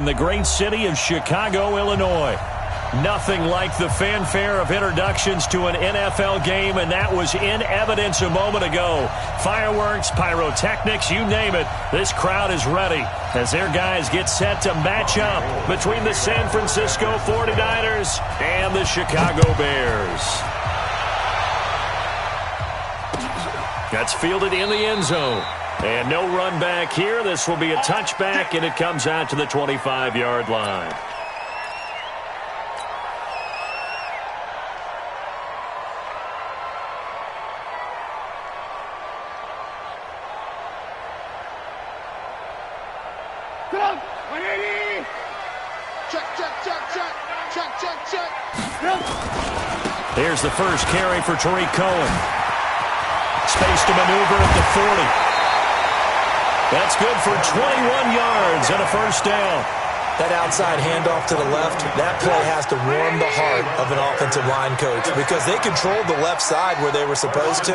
In the great city of Chicago, Illinois. Nothing like the fanfare of introductions to an NFL game, and that was in evidence a moment ago. Fireworks, pyrotechnics, you name it. This crowd is ready as their guys get set to match up between the San Francisco 49ers and the Chicago Bears. That's fielded in the end zone. And no run back here. This will be a touchback, and it comes out to the 25-yard line. Here's the first carry for Tariq Cohen. Space to maneuver at the 40. That's good for 21 yards and a first down. That outside handoff to the left, that play has to warm the heart of an offensive line coach because they controlled the left side where they were supposed to.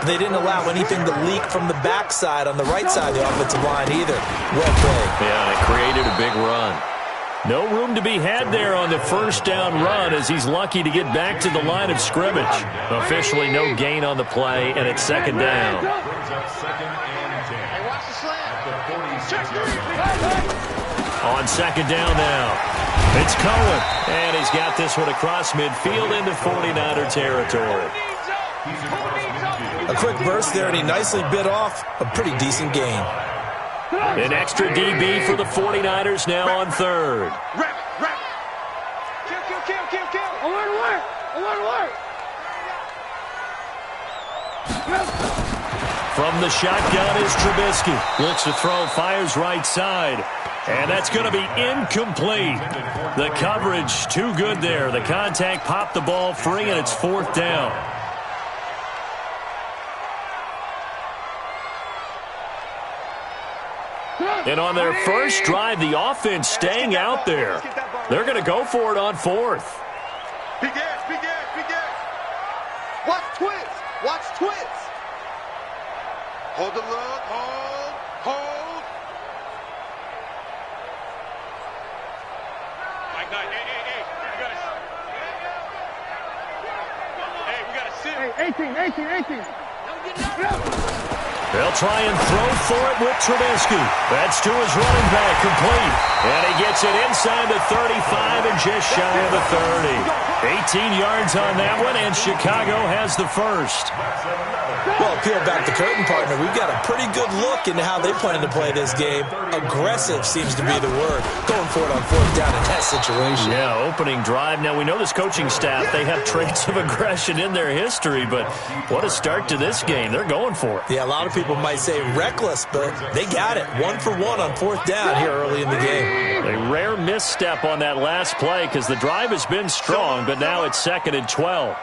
They didn't allow anything to leak from the backside on the right side of the offensive line either. Well played. Yeah, it created a big run. No room to be had there on the first down run as he's lucky to get back to the line of scrimmage. Officially no gain on the play, and it's second down. On second down now, it's Cohen, and he's got this one across midfield into 49er territory. A quick burst there, and he nicely bit off a pretty decent gain. An extra DB for the 49ers now on third. From the shotgun is Trubisky. Looks to throw, fires right side. And that's going to be incomplete. The coverage too good there. The contact popped the ball free, and it's fourth down. And on their first drive, the offense staying out there. They're going to go for it on fourth. Watch twins. Watch twins. Hold the look. Hold. We got to sit. 18. They'll try and throw for it with Trubisky. That's to his running back, complete. And he gets it inside the 35 and just shy of the 30. 18 yards on that one, and Chicago has the first. Well, peel back the curtain, partner. We've got a pretty good look into how they plan to play this game. Aggressive seems to be the word. Going for it on fourth down in that situation. Yeah, opening drive. Now, we know this coaching staff, they have traits of aggression in their history, but what a start to this game. They're going for it. Yeah, a lot of people might say reckless, but they got it. 1 for 1 on fourth down here early in the game. A rare misstep on that last play because the drive has been strong, but now it's 2nd and 12.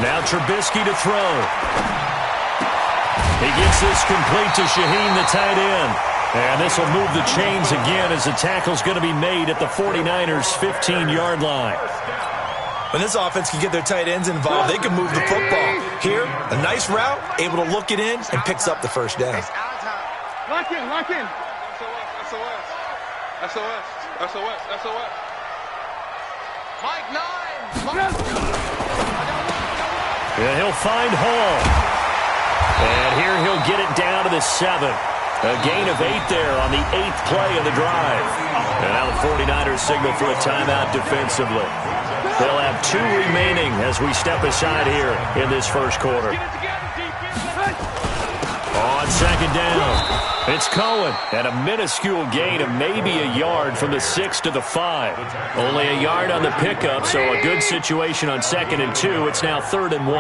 Now Trubisky to throw. He gets this complete to Shaheen, the tight end. And this will move the chains again as the tackle's going to be made at the 49ers' 15-yard line. When this offense can get their tight ends involved, they can move the football. Here, a nice route, able to look it in, and picks up the first down. Lock in. SOS. Mike 9. And he'll find Hall. And here he'll get it down to the 7. A gain of 8 there on the 8th play of the drive. And now the 49ers signal for a timeout defensively. They'll have 2 remaining as we step aside here in this first quarter. On second down, it's Cohen, and a minuscule gain of maybe a yard from the 6 to the 5. Only a yard on the pickup, so a good situation on 2nd and 2. It's now 3rd and 1.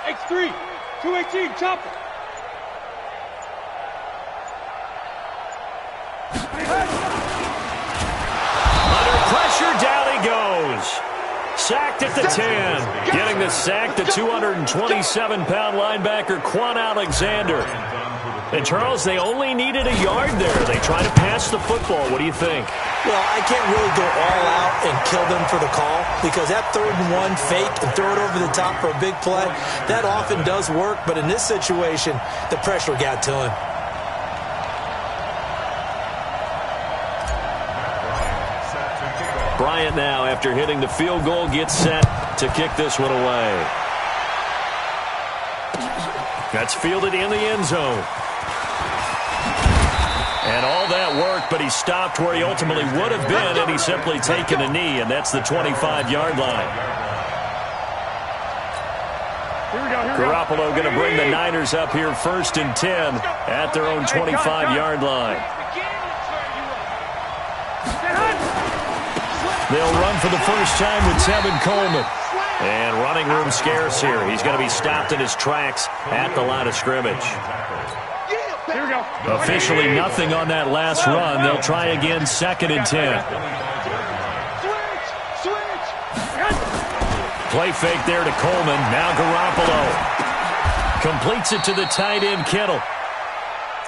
X3, 218, chopper. Under pressure, down he goes. Sacked at the 10. Getting the sack, the 227-pound linebacker, Quan Alexander. And, Charles, they only needed a yard there. They try to pass the football. What do you think? Well, I can't really go all out and kill them for the call because that 3rd and 1 fake and throw it over the top for a big play, that often does work. But in this situation, the pressure got to him. Bryant now, after hitting the field goal, gets set to kick this one away. That's fielded in the end zone. And all that work, but he stopped where he ultimately would have been, and he's simply taken a knee, and that's the 25-yard line. Garoppolo going to bring the Niners up here 1st and 10 at their own 25-yard line. They'll run for the first time with Tevin Coleman. And running room scarce here. He's going to be stopped in his tracks at the line of scrimmage. Officially nothing on that last run. They'll try again 2nd and 10. Play fake there to Coleman. Now Garoppolo completes it to the tight end Kittle.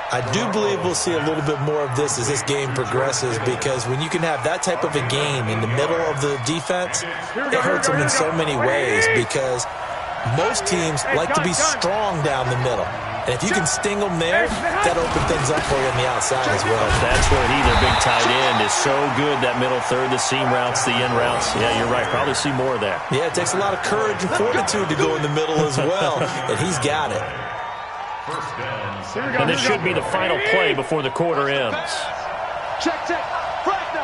I do believe we'll see a little bit more of this as this game progresses because when you can have that type of a game in the middle of the defense, it hurts them in so many ways because most teams like to be strong down the middle. And if you can sting them there, that opens things up for you on the outside as well. That's where he, their big tight end, is so good, that middle third, the seam routes, the in routes. Yeah, you're right. Probably see more of that. Yeah, it takes a lot of courage and fortitude to go in the middle as well, and he's got it. And this should be the final play before the quarter ends. Check. Fresno.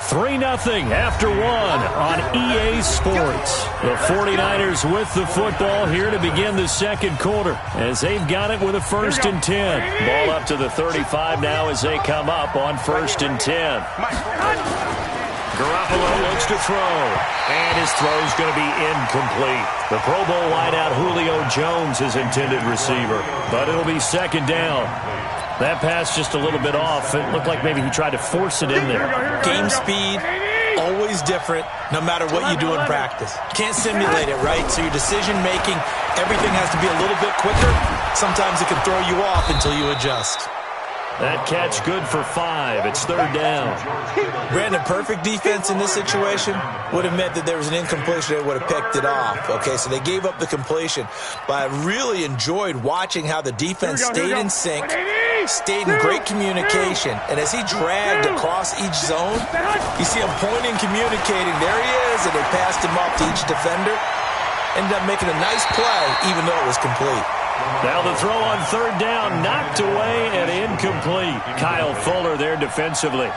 3-0 after 1 on EA Sports. The 49ers with the football here to begin the second quarter as they've got it with a 1st and 10. Ball up to the 35 now as they come up on 1st and 10. Garoppolo looks to throw, and his throw's going to be incomplete. The Pro Bowl wideout Julio Jones is intended receiver, but it'll be 2nd down. That pass just a little bit off. It looked like maybe he tried to force it in there. Game speed, always different, no matter what you do in practice. You can't simulate it, right? So your decision-making, everything has to be a little bit quicker. Sometimes it can throw you off until you adjust. That catch good for 5. It's 3rd down. Brandon, perfect defense in this situation would have meant that there was an incompletion. They would have picked it off. Okay, so they gave up the completion. But I really enjoyed watching how the defense stayed in sync, stayed in great communication. And as he dragged across each zone, you see him pointing, communicating. There he is, and they passed him off to each defender. Ended up making a nice play, even though it was complete. Now the throw on 3rd down, knocked away and incomplete. Kyle Fuller there defensively.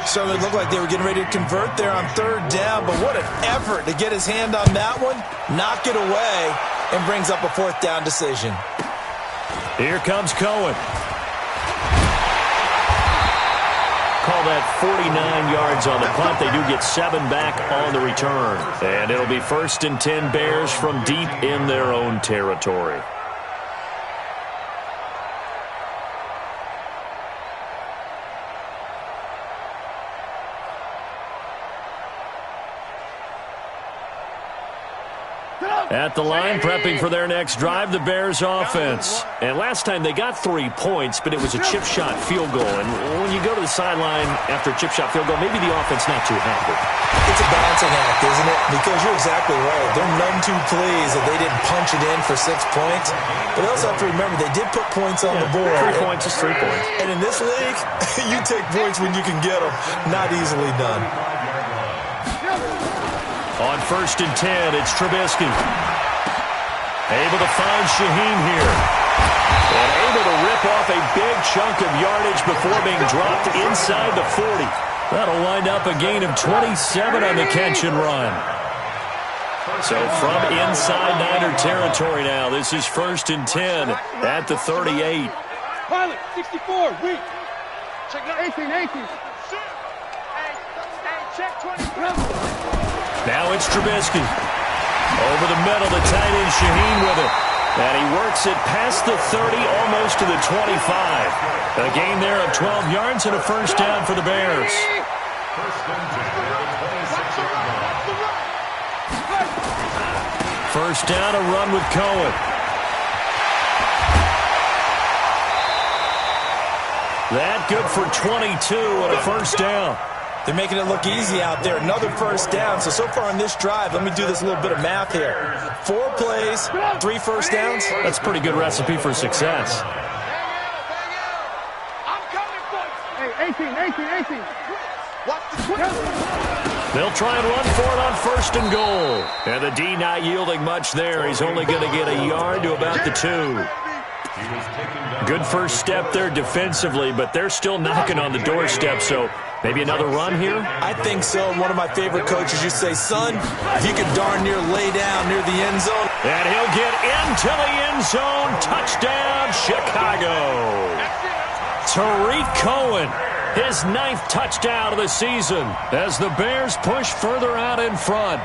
So it looked like they were getting ready to convert there on 3rd down, but what an effort to get his hand on that one, knock it away, and brings up a 4th down decision. Here comes Cohen. Call that 49 yards on the punt. They do get 7 back on the return. And it'll be 1st and 10 Bears from deep in their own territory. At the line, prepping for their next drive, the Bears offense. And last time they got 3 points, but it was a chip shot field goal. And when you go to the sideline after a chip shot field goal, maybe the offense not too happy. It's a balancing act, isn't it? Because you're exactly right. They're none too pleased that they didn't punch it in for 6 points. But they also have to remember they did put points on the board. 3 points is 3 points. And in this league, you take points when you can get them. Not easily done. On 1st and 10, it's Trubisky. Able to find Shaheen here. And able to rip off a big chunk of yardage before being dropped inside the 40. That'll wind up a gain of 27 on the catch and run. So from inside Niner territory now, this is 1st and 10 at the 38. Pilot, 64, weak. Check 18. check 20. Now it's Trubisky. Over the middle, the tight end Shaheen with it. And he works it past the 30, almost to the 25. A gain there of 12 yards and a 1st down for the Bears. First down, a run with Cohen. That good for 22 and a first down. They're making it look easy out there. Another first down. So far on this drive, let me do this little bit of math here. 4 plays, 3 first downs. That's a pretty good recipe for success. I'm coming for you. Hey, 18. Watch the They'll try and run for it on first and goal. And the D not yielding much there. He's only going to get a yard to about the 2. Good first step there defensively, but they're still knocking on the doorstep, so maybe another run here? I think so. One of my favorite coaches used to say, son, if you can darn near lay down near the end zone. And he'll get into the end zone. Touchdown, Chicago. Tariq Cohen, his 9th touchdown of the season as the Bears push further out in front.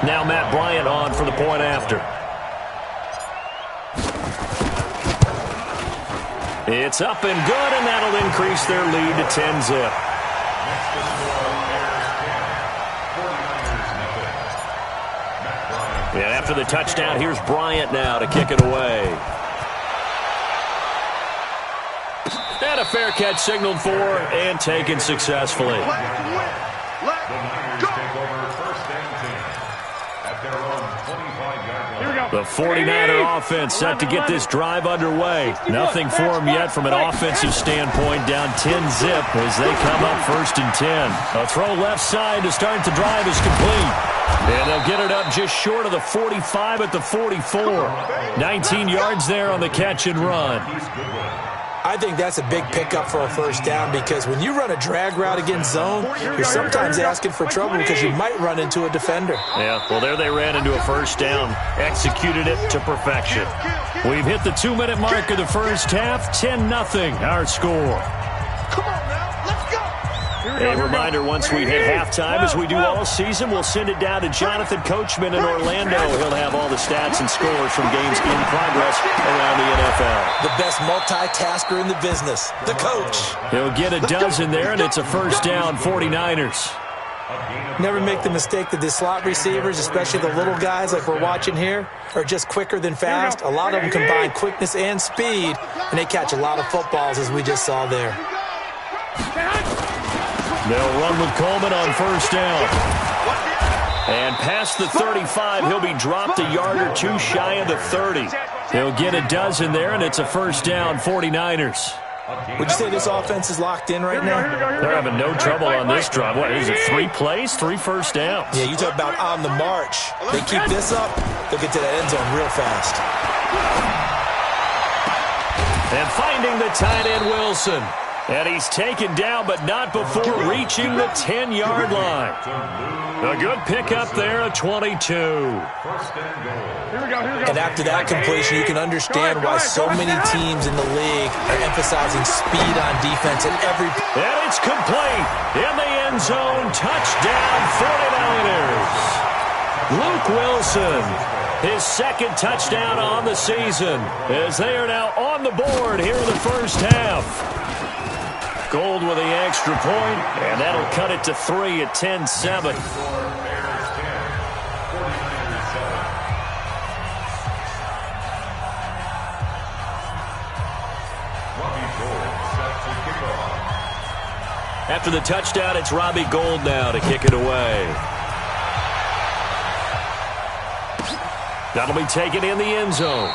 Now Matt Bryant on for the point after. It's up and good, and that'll increase their lead to 10-zip. And after the touchdown, here's Bryant now to kick it away. And a fair catch signaled for and taken successfully. The 49er offense set to get this drive underway. Nothing for them yet from an offensive standpoint, down 10-zip as they come up first and 10. A throw left side to start the drive is complete. And they'll get it up just short of the 45 at the 44. 19 yards there on the catch and run. I think that's a big pickup for a first down because when you run a drag route against zone, you're sometimes asking for trouble because you might run into a defender. Yeah, well, there they ran into a first down. Executed it to perfection. We've hit the 2-minute mark of the first half. 10-0 our score. Come on now, let's go. A reminder, once we hit halftime, as we do all season, we'll send it down to Jonathan Coachman in Orlando. He'll have all the stats and scores from games in progress around the NFL. The best multitasker in the business, the coach. He'll get a dozen there, and it's a first down, 49ers. Never make the mistake that the slot receivers, especially the little guys like we're watching here, are just quicker than fast. A lot of them combine quickness and speed, and they catch a lot of footballs, as we just saw there. They'll run with Coleman on first down. And past the 35, he'll be dropped a yard or two shy of the 30. He'll get a dozen there, and it's a first down, 49ers. Would you say this offense is locked in right now? They're having no trouble on this drive. What is it, 3 plays, 3 first downs? Yeah, you talk about on the march. They keep this up, they'll get to that end zone real fast. And finding the tight end, Wilson. And he's taken down, but not before reaching the 10-yard line. A good pickup there, a 22. And after that completion, you can understand why so many teams in the league are emphasizing speed on defense at every... And it's complete. In the end zone, touchdown, 49ers. Luke Wilson, his 2nd touchdown on the season, as they are now on the board here in the first half. Gold with the extra point, and that'll cut it to 3 at 10-7. After the touchdown, it's Robbie Gould now to kick it away. That'll be taken in the end zone.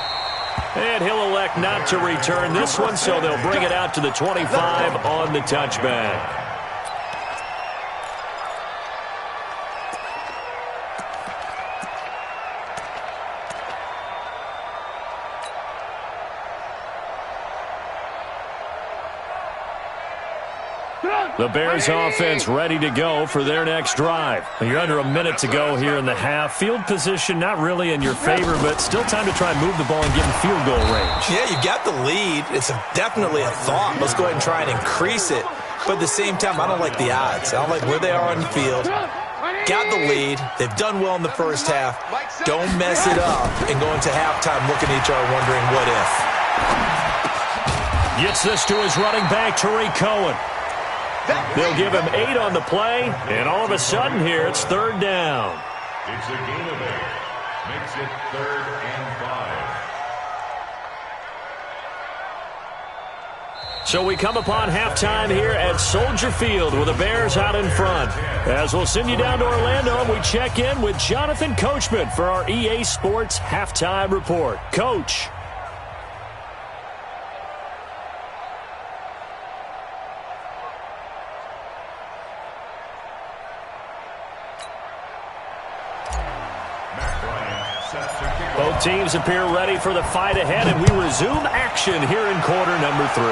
And he'll elect not to return this one, so they'll bring it out to the 25 on the touchback. The Bears offense ready to go for their next drive. You're under a minute to go here in the half. Field position not really in your favor, but still time to try and move the ball and get in field goal range. Yeah, you got the lead. It's definitely a thought. Let's go ahead and try and increase it. But at the same time, I don't like the odds. I don't like where they are on the field. Got the lead. They've done well in the first half. Don't mess it up and go into halftime looking at each other wondering what if. Gets this to his running back, Tariq Cohen. They'll give him 8 on the play, and all of a sudden here, it's 3rd down. It's a gain of 8. Makes it 3rd and 5. So we come upon halftime here at Soldier Field with the Bears out in front. As we'll send you down to Orlando, and we check in with Jonathan Coachman for our EA Sports Halftime Report. Coach. Both teams appear ready for the fight ahead, and we resume action here in quarter number 3.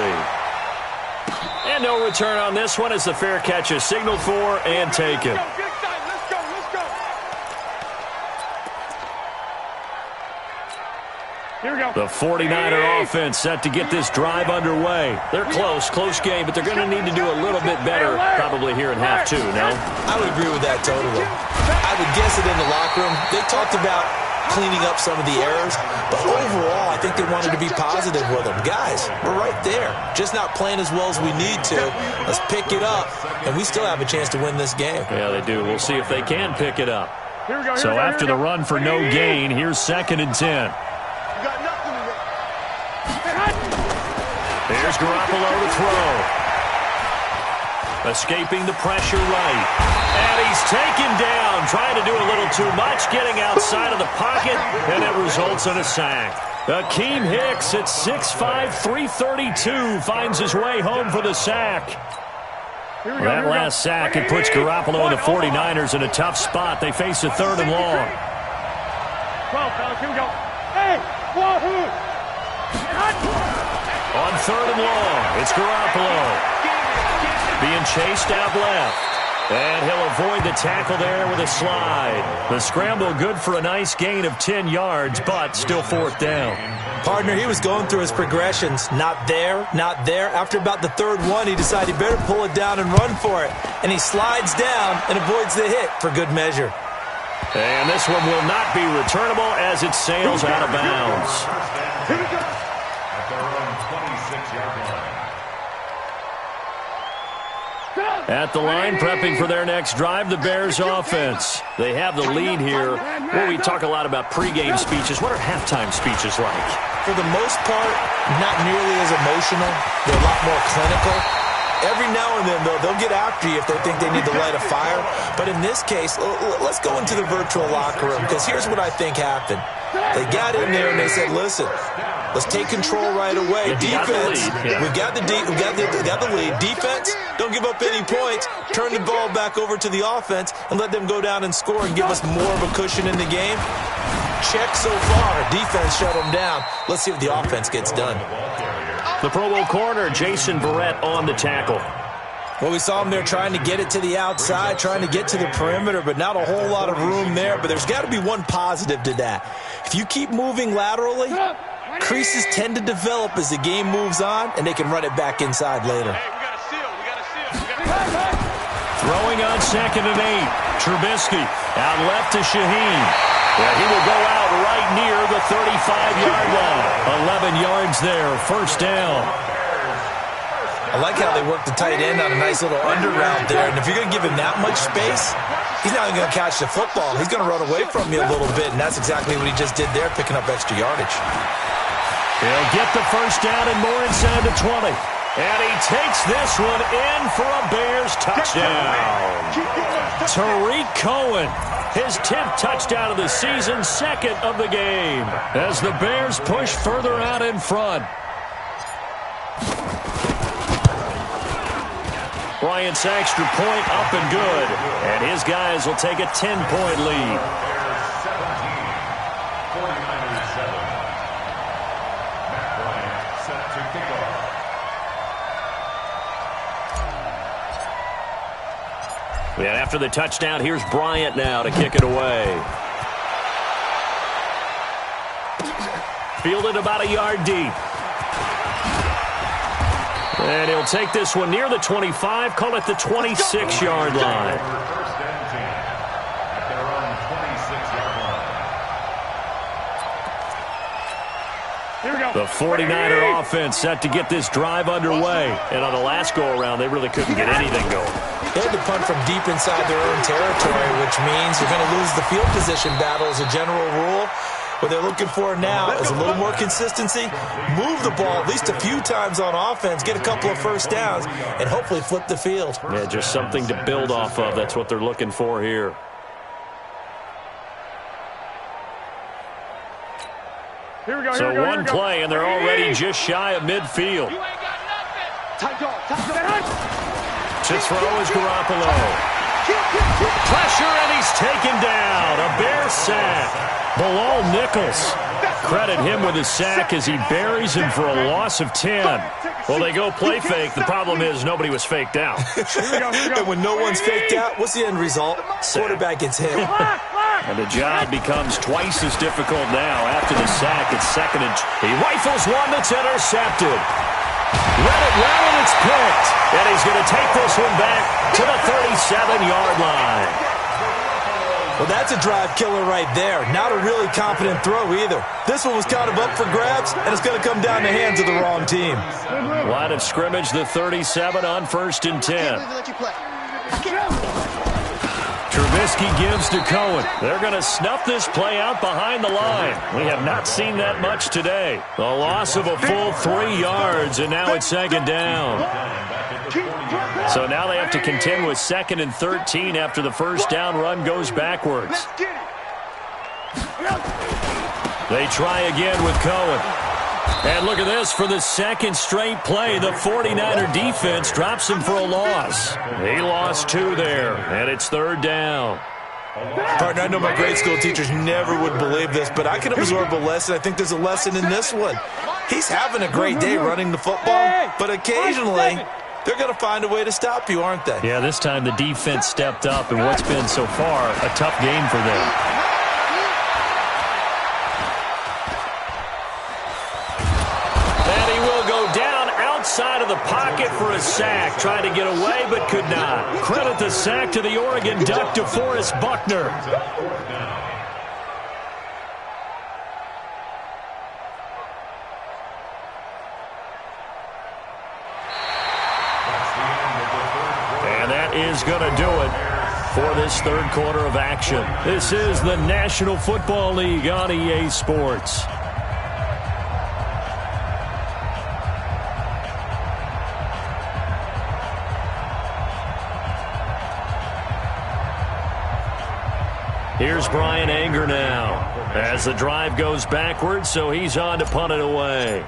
And no return on this one as the fair catch is signaled for and taken. Here we go. The 49er offense set to get this drive underway. They're close game, but they're going to need to do a little bit better probably here in half 2, no? I would agree with that totally. I would guess it in the locker room. They talked about cleaning up some of the errors, but overall, I think they wanted to be positive with them. Guys, we're right there. Just not playing as well as we need to. Let's pick it up, and we still have a chance to win this game. Yeah, they do. We'll see if they can pick it up. Here we go. So after the run for no gain, here's 2nd and 10. Here's Garoppolo to throw. Escaping the pressure right. And he's taken down, trying to do a little too much, getting outside of the pocket, and it results in a sack. Akeem Hicks at 6'5", 332 finds his way home for the sack. That last sack, it puts Garoppolo and the 49ers in a tough spot. They face a 3rd and long. 12, fellas, here we go. Hey, wahoo! On 3rd and long, it's Garoppolo. Being chased out left. And he'll avoid the tackle there with a slide. The scramble good for a nice gain of 10 yards, but still 4th down. Partner, he was going through his progressions. Not there, not there. After about the 3rd one, he decided he better pull it down and run for it. And he slides down and avoids the hit for good measure. And this one will not be returnable as it sails out of bounds. At their own 26-yard line. At the line, prepping for their next drive, the Bears offense. They have the lead here. Well, we talk a lot about pregame speeches. What are halftime speeches like? For the most part, not nearly as emotional. They're a lot more clinical. Every now and then, though, they'll get after you if they think they need to light a fire. But in this case, let's go into the virtual locker room, because here's what I think happened. They got in there and they said, listen, let's take control right away. Defense, we've got the lead. Defense, don't give up any points. Turn the ball back over to the offense and let them go down and score and give us more of a cushion in the game. Check so far. Defense shut them down. Let's see if the offense gets done. The Pro Bowl corner, Jason Barrett, on the tackle. Well, we saw him there trying to get it to the outside, trying to get to the perimeter, but not a whole lot of room there. But there's got to be one positive to that. If you keep moving laterally, creases tend to develop as the game moves on, and they can run it back inside later. Throwing on 2nd and 8. Trubisky out left to Shaheen. Yeah, he will go out right near the 35-yard line. 11 yards there, 1st down. I like how they work the tight end on a nice little under route there. And if you're going to give him that much space, he's not even going to catch the football. He's going to run away from you a little bit, and that's exactly what he just did there, picking up extra yardage. He'll get the 1st down and more inside the 20. And he takes this one in for a Bears touchdown. Tariq Cohen, his 10th touchdown of the season, 2nd of the game, as the Bears push further out in front. Bryant's extra point up and good, and his guys will take a 10-point lead. Bears 17, 49ers 7. Matt Bryant set to kick off. And after the touchdown, here's Bryant now to kick it away. Fielded about a yard deep. And he'll take this one near the 25, call it the 26-yard line. First and 10 at their own 26-yard line. Here we go. The 49er offense set to get this drive underway. And on the last go-around, they really couldn't get anything going. They had to punt from deep inside their own territory, which means you're going to lose the field position battle as a general rule. What they're looking for now is a little more consistency, move the ball at least a few times on offense, get a couple of first downs, and hopefully flip the field. Yeah, just something to build off of. That's what they're looking for here. Here we go, So one play, and they're already just shy of midfield. You ain't got nothing. Tight dog, tight dog. To throw is Garoppolo. Pressure, and he's taken down. A Bear sack. Bilal Nichols. Credit him with a sack as he buries him for a loss of 10. Well, they go play fake. The problem is nobody was faked out. And when no one's faked out, what's the end result? Quarterback gets hit. And the job becomes twice as difficult now. After the sack, it's second and he rifles one that's intercepted. Read it well, and it's picked. And he's going to take this one back to the 37-yard line. Well, that's a drive killer right there. Not a really confident throw either. This one was kind of up for grabs, and it's going to come down the hands of the wrong team. Line of scrimmage, the 37 on 1st and 10. Trubisky gives to Cohen. They're going to snuff this play out behind the line. We have not seen that much today. The loss of a full 3 yards, and now it's second down. So now they have to contend with 2nd and 13 after the first down run goes backwards. They try again with Cohen. And look at this, for the second straight play, the 49er defense drops him for a loss. He lost 2 there, and it's 3rd down. Partner, I know my grade school teachers never would believe this, but I can absorb a lesson. I think there's a lesson in this one. He's having a great day running the football, but occasionally they're going to find a way to stop you, aren't they? Yeah, this time the defense stepped up in what's been so far a tough game for them. Outside of the pocket for a sack. Tried to get away, but could not. Credit the sack to the Oregon Duck, DeForest Buckner. And that is going to do it for this 3rd quarter of action. This is the National Football League on EA Sports. Here's Brian Anger now as the drive goes backwards, so he's on to punt it away.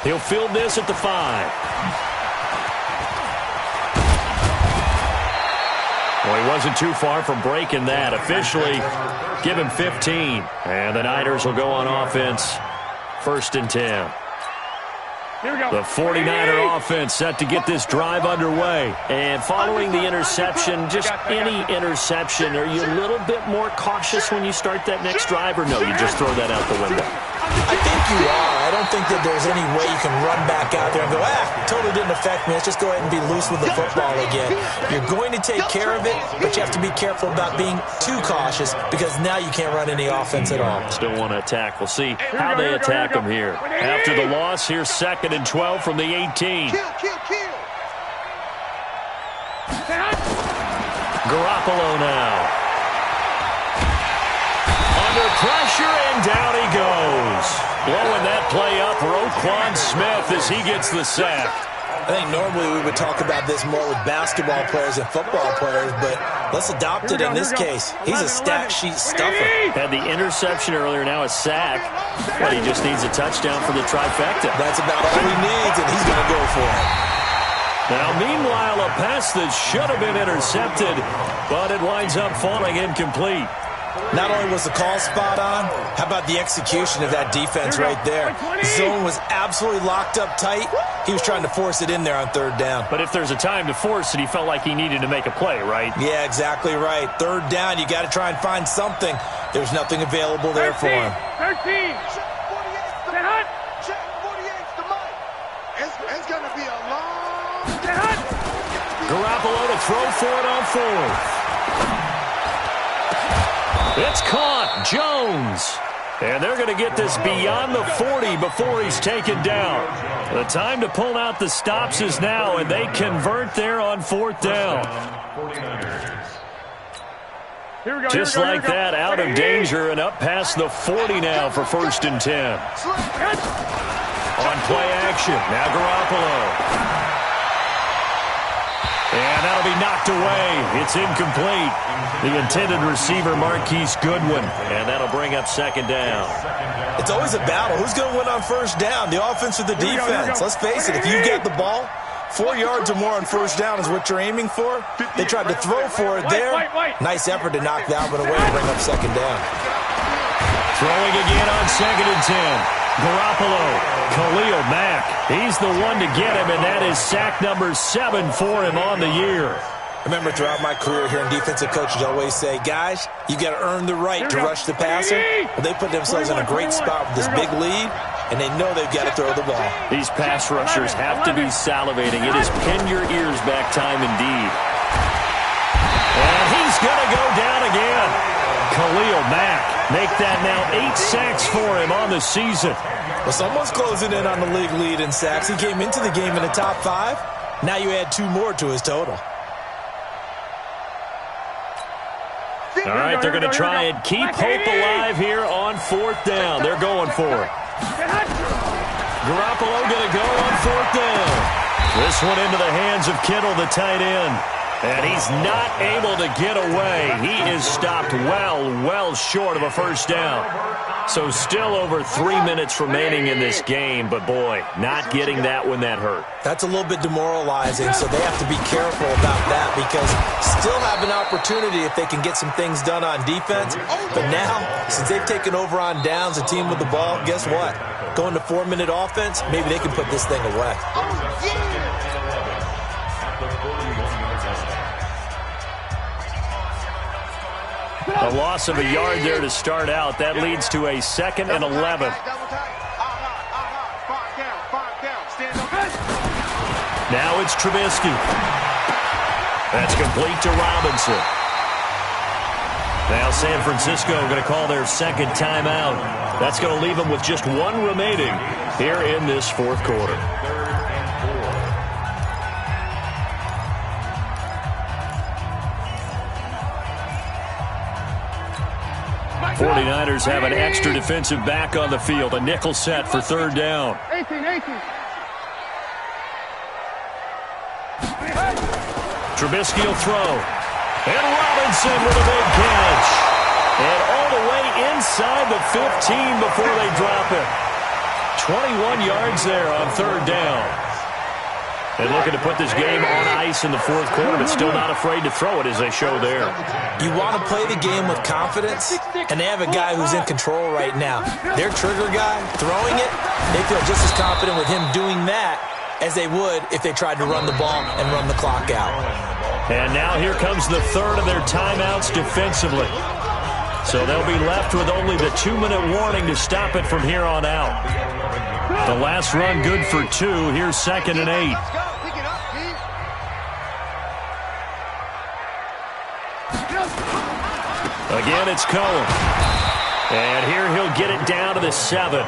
He'll field this at the 5. Well, he wasn't too far from breaking that. Officially, give him 15. And the Niners will go on offense, 1st and 10. The 49er offense set to get this drive underway. And following the interception, just any interception, are you a little bit more cautious when you start that next drive, or no, you just throw that out the window? I think you are. I don't think that there's any way you can run back out there and go, totally didn't affect me. Let's just go ahead and be loose with the football again. You're going to take care of it, but you have to be careful about being too cautious because now you can't run any offense at all. Still want to attack. We'll see how they attack them here. After the loss, here's 2nd and 12 from the 18. Garoppolo now. Under pressure, and down he goes. Blowing that play up, Roquan Smith as he gets the sack. I think normally we would talk about this more with basketball players and football players, but let's adopt it in this case. He's a stat sheet stuffer. Had the interception earlier, now a sack. But he just needs a touchdown for the trifecta. That's about all he needs, and he's going to go for it. Now, meanwhile, a pass that should have been intercepted, but it winds up falling incomplete. Not only was the call spot on, how about the execution of that defense right there? Zone was absolutely locked up tight. He was trying to force it in there on 3rd down. But if there's a time to force it, he felt like he needed to make a play, right? Yeah, exactly right. 3rd down, you got to try and find something. There's nothing available there for him. 13. Check 48's the mic. It's going to be a long... Garoppolo to throw for it on 4th. It's caught. Jones. And they're going to get this beyond the 40 before he's taken down. The time to pull out the stops is now, and they convert there on 4th down. Just like that, out of danger and up past the 40 now for 1st and 10. On play action, now Garoppolo. And that'll be knocked away. It's incomplete. The intended receiver, Marquise Goodwin. And that'll bring up 2nd down. It's always a battle. Who's going to win on 1st down? The offense or the defense? Let's face it, if you get the ball, 4 yards or more on 1st down is what you're aiming for. They tried to throw for it there. Nice effort to knock that one away and bring up 2nd down. Throwing again on 2nd and 10. Garoppolo, Khalil Mack. He's the one to get him, and that is sack number 7 for him on the year. I remember throughout my career hearing defensive coaches always say, guys, you got to earn the right to rush the passer. Well, they put themselves in a great spot with this big lead, and they know they've got to throw the ball. These pass rushers have to be salivating. It is pin your ears back time indeed. And he's going to go down again. Khalil Mack. Make that now 8 sacks for him on the season. Well, someone's closing in on the league lead in sacks. He came into the game in the top 5. Now you add 2 more to his total. All right, they're going to try and keep hope alive here on 4th down. They're going for it. Garoppolo going to go on 4th down. This one into the hands of Kittle, the tight end. And he's not able to get away. He is stopped well short of a 1st down. So still over 3 minutes remaining in this game. But, boy, not getting that when that hurt. That's a little bit demoralizing, so they have to be careful about that because still have an opportunity if they can get some things done on defense. But now, since they've taken over on downs, a team with the ball, guess what? Going to 4-minute offense, maybe they can put this thing away. A loss of a yard there to start out. That leads to a 2nd and 11. Now it's Trubisky. That's complete to Robinson. Now San Francisco going to call their 2nd timeout. That's going to leave them with just 1 remaining here in this 4th quarter. 49ers have an extra defensive back on the field. A nickel set for 3rd down. 18. Trubisky will throw. And Robinson with a big catch. And all the way inside the 15 before they drop it. 21 yards there on 3rd down. And looking to put this game on ice in the 4th quarter, but still not afraid to throw it as they show there. You want to play the game with confidence, and they have a guy who's in control right now. Their trigger guy, throwing it, they feel just as confident with him doing that as they would if they tried to run the ball and run the clock out. And now here comes the 3rd of their timeouts defensively. So they'll be left with only the 2-minute warning to stop it from here on out. The last run good for 2. Here's 2nd and 8. Again, it's Cohen. And here he'll get it down to the 7.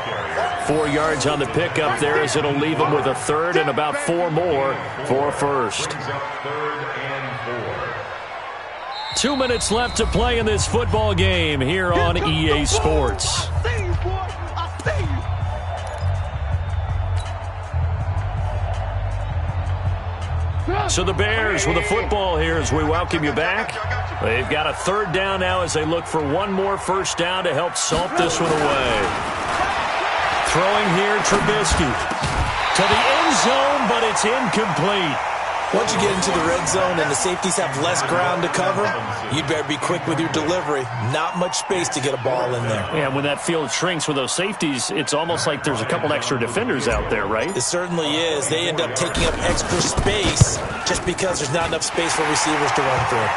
4 yards on the pickup there as it'll leave him with a 3rd and about 4 more for a 1st. 2 minutes left to play in this football game here on EA Sports. So the Bears with the football here as we welcome you back. They've got a 3rd down now as they look for 1 more 1st down to help salt this one away. Throwing here, Trubisky. To the end zone, but it's incomplete. Once you get into the red zone and the safeties have less ground to cover, you'd better be quick with your delivery. Not much space to get a ball in there. Yeah, when that field shrinks with those safeties, it's almost like there's a couple extra defenders out there, right? It certainly is. They end up taking up extra space just because there's not enough space for receivers to run through.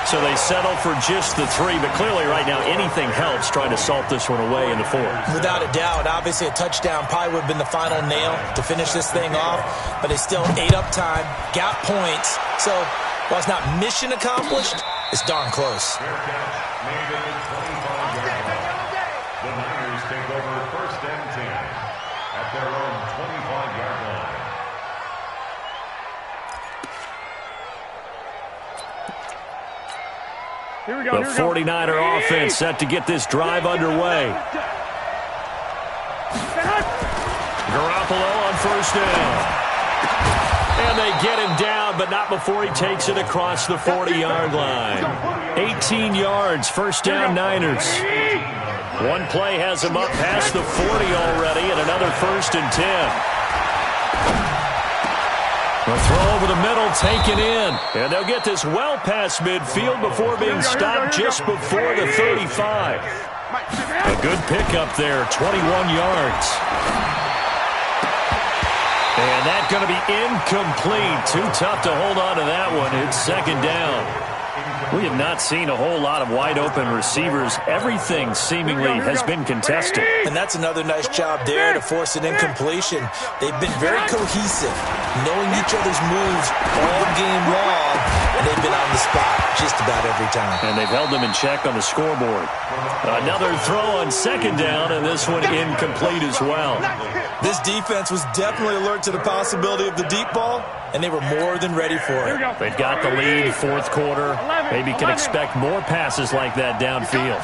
So they settle for just the 3, but clearly right now anything helps trying to salt this one away in the 4th. Without a doubt. Obviously a touchdown probably would have been the final nail to finish this thing off, but they still ate up time, got points. So while it's not mission accomplished, it's darn close. The 49er offense set to get this drive underway. Garoppolo on first down. And they get him down, but not before he takes it across the 40-yard line. 18 yards, first down Niners. One play has him up past the 40 already, and another 1st and 10. The throw over the middle, taken in. And they'll get this well past midfield before being stopped just before the 35. A good pickup there, 21 yards. And that's going to be incomplete. Too tough to hold on to that one. It's 2nd down. We have not seen a whole lot of wide-open receivers. Everything seemingly has been contested. And that's another nice job there to force an incompletion. They've been very cohesive, knowing each other's moves all game long, and they've been on the spot just about every time. And they've held them in check on the scoreboard. Another throw on 2nd down, and this one incomplete as well. This defense was definitely alert to the possibility of the deep ball, and they were more than ready for it. They've got the lead, 4th quarter. Maybe can expect more passes like that downfield.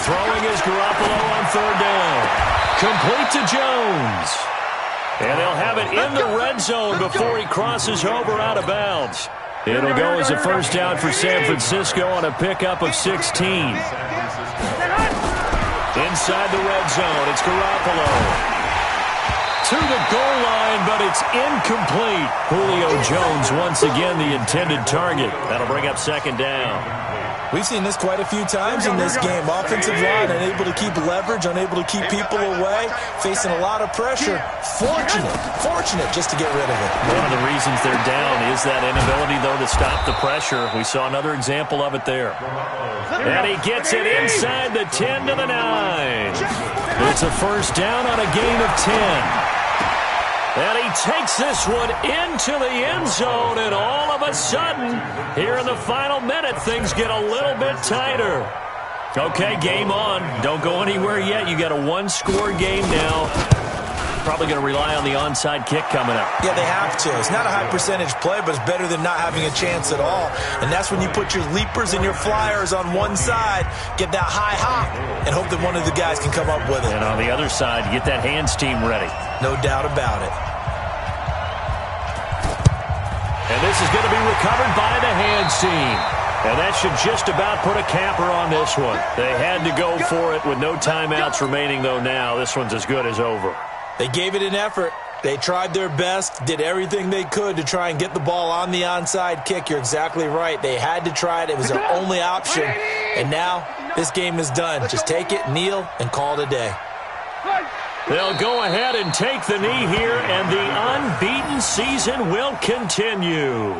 Throwing is Garoppolo on 3rd down. Complete to Jones. And they'll have it in the red zone before he crosses over out of bounds. It'll go as a 1st down for San Francisco on a pickup of 16. Inside the red zone, it's Garoppolo. To the goal line, but it's incomplete. Julio Jones once again the intended target. That'll bring up 2nd down. We've seen this quite a few times in this game. Offensive line unable to keep leverage, unable to keep people away, facing a lot of pressure. Fortunate just to get rid of it. One of the reasons they're down is that inability, though, to stop the pressure. We saw another example of it there. And he gets it inside the 10 to the 9. It's a 1st down on a gain of 10. And he takes this one into the end zone, and all of a sudden, here in the final minute, things get a little bit tighter. Okay, game on. Don't go anywhere yet. You got a 1-score game now. Probably going to rely on the onside kick coming up. Yeah, they have to. It's not a high percentage play, but it's better than not having a chance at all. And that's when you put your leapers and your flyers on one side, get that high hop, and hope that one of the guys can come up with it. And on the other side, get that hands team ready. No doubt about it. And this is going to be recovered by the hands team. And that should just about put a capper on this one. They had to go for it with no timeouts remaining, though, now. This one's as good as over. They gave it an effort. They tried their best, did everything they could to try and get the ball on the onside kick. You're exactly right. They had to try it. It was their only option. And now this game is done. Just take it, kneel, and call it a day. They'll go ahead and take the knee here, and the unbeaten season will continue.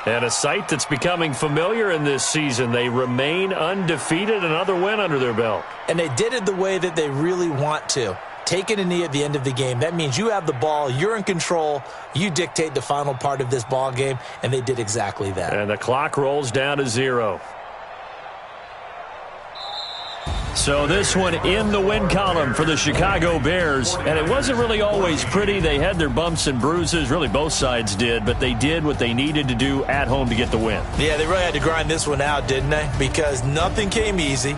And a sight that's becoming familiar in this season. They remain undefeated, another win under their belt. And they did it the way that they really want to. Taking a knee at the end of the game, that means you have the ball, you're in control, you dictate the final part of this ball game, and they did exactly that. And the clock rolls down to 0. So this one in the win column for the Chicago Bears. And it wasn't really always pretty. They had their bumps and bruises. Really, both sides did. But they did what they needed to do at home to get the win. Yeah, they really had to grind this one out, didn't they? Because nothing came easy.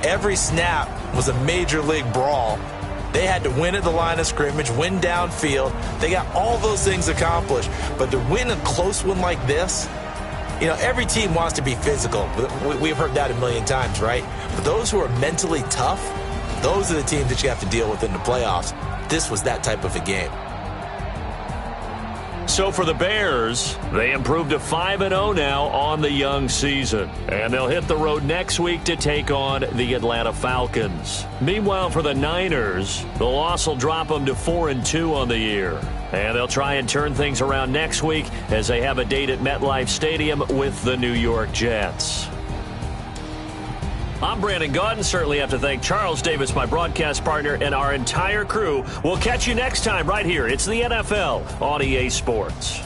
Every snap was a major league brawl. They had to win at the line of scrimmage, win downfield. They got all those things accomplished. But to win a close one like this, you know, every team wants to be physical. We've heard that a million times, right? But those who are mentally tough, those are the teams that you have to deal with in the playoffs. This was that type of a game. So for the Bears, they improved to 5-0 now on the young season. And they'll hit the road next week to take on the Atlanta Falcons. Meanwhile, for the Niners, the loss will drop them to 4-2 on the year. And they'll try and turn things around next week as they have a date at MetLife Stadium with the New York Jets. I'm Brandon Gaudin. Certainly have to thank Charles Davis, my broadcast partner, and our entire crew. We'll catch you next time right here. It's the NFL on EA Sports.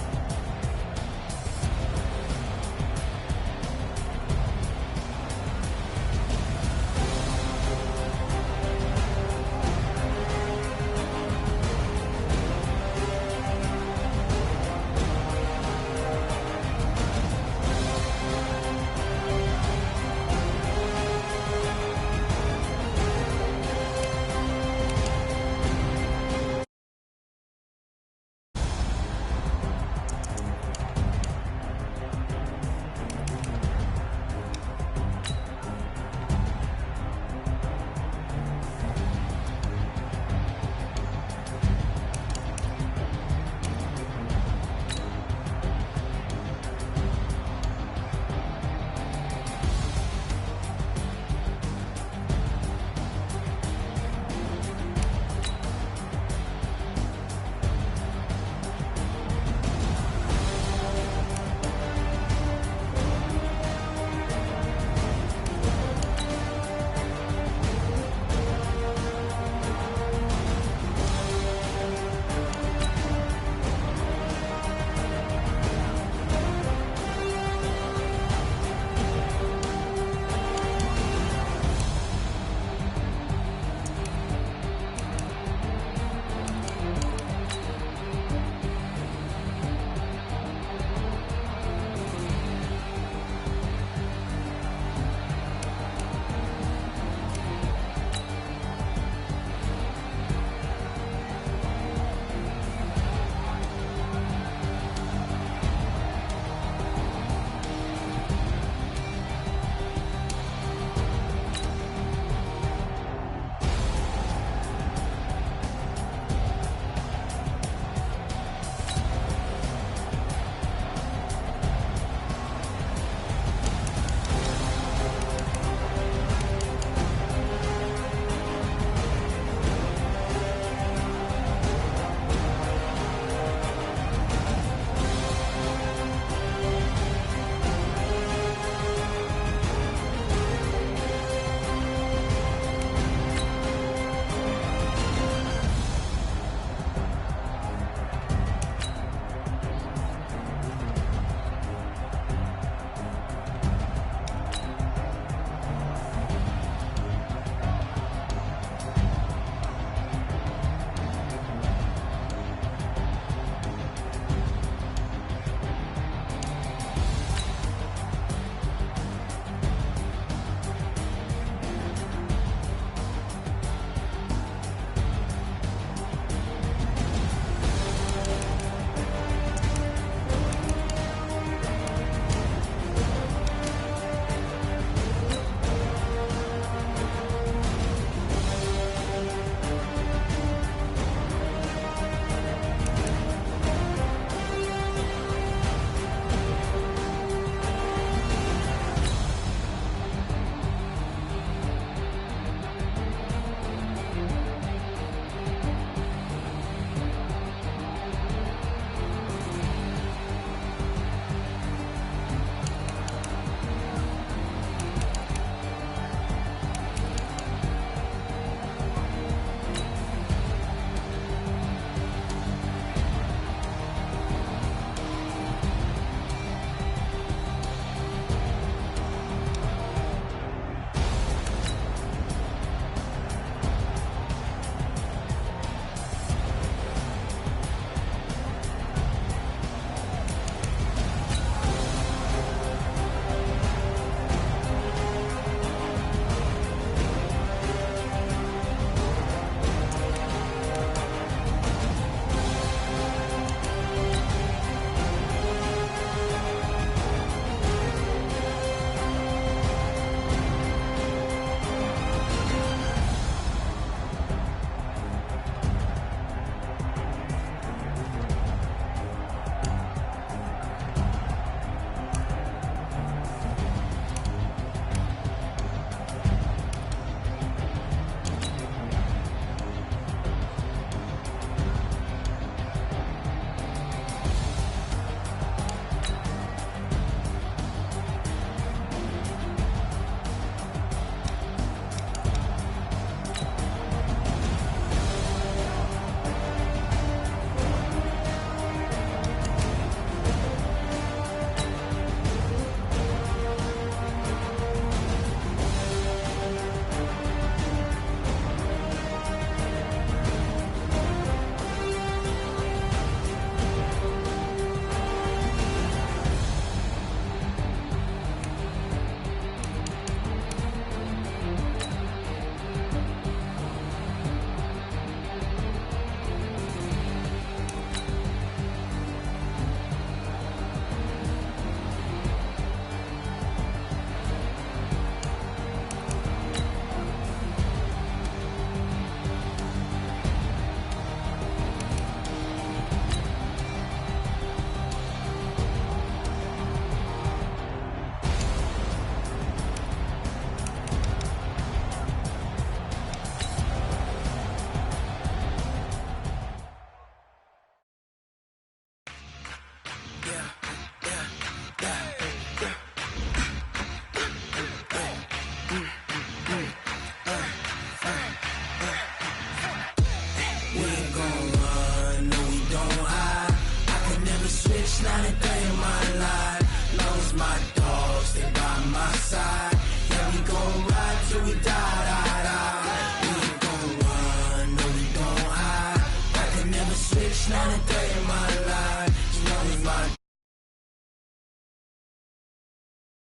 9 and 30.